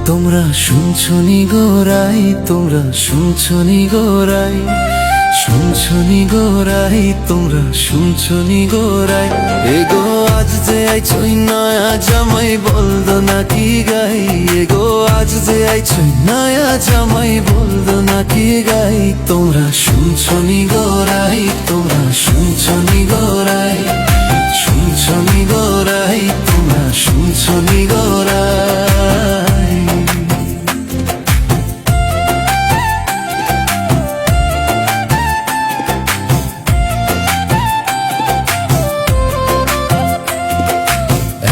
তোমরা শুনছনি গোরাই, তোমরা শুনছনি গোরাই, শুনছনি গোরাই, তোমরা শুনছনি গোরাই। এগো আজ যে আইছই নয়া জামাই বলদো নাকি গাই, এগো আজ যে আইছই নয়া জামাই বলদো নাকি গাই। তোমরা শুনছনি গোরাই, তোমরা শুনছনি গোরাই, শুনছনি গোরাই, তোমরা শুনছনি গোরাই।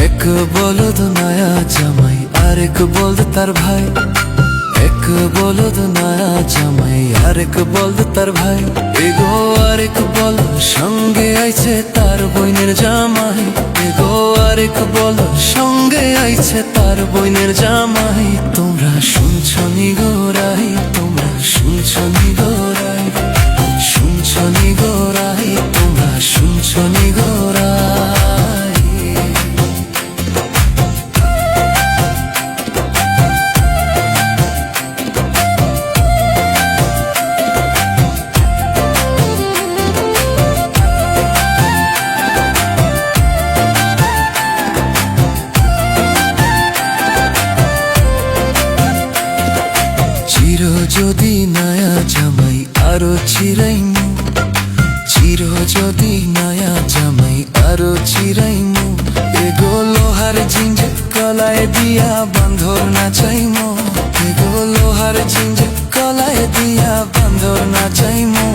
এক বলদ নয়া জামাই আরেক বলদ তার ভাই, এক বলদ নয়া জামাই আরেক বলদ তার ভাই। এগো আরেক বল সঙ্গে আইছে তার বইনের জামাই, এগো আরেক বল সঙ্গে আইছে তার বইনের জামাই। তোমরা শুনছনি গোরাই, তোমরা শুনছনি গোরাই, শুনছনি গোরাই, তোমরা শুনছনি গোরাই। চির যদি নয়া জামাই আরো চিরাইমু, চির যদি নয়া জামাই আরো চিরাইমু। এগো লোহার জিঞ্জির গলায় দিয়া বান্ধর নাচাইমু, এগো লোহার জিঞ্জির গলায় দিয়া বান্ধর নাচাইমু।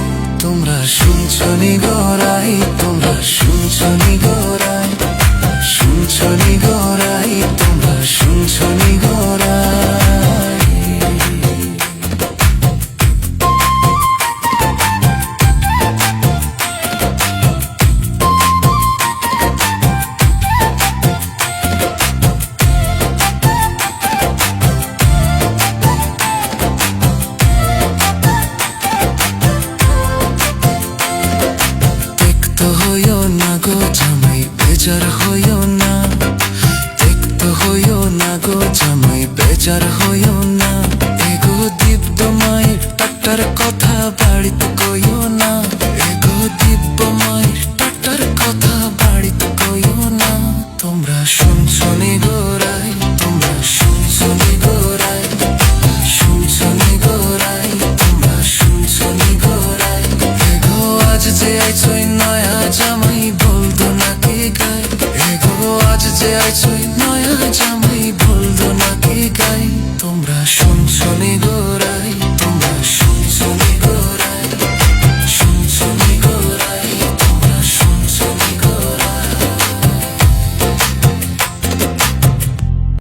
তোমরা শুনছনি গোরাই, তোমরা শুনছনি গোরাই, শুনছনি গোরাই, তোমরা শুনছনি গোরাই। বেজার হইও না, দেখতো হইও না গো জামাই বেজার হইও না। এগো দিব্য মায়ের টাকার কথা বাড়িতে কইও না, এগো দিব্য মা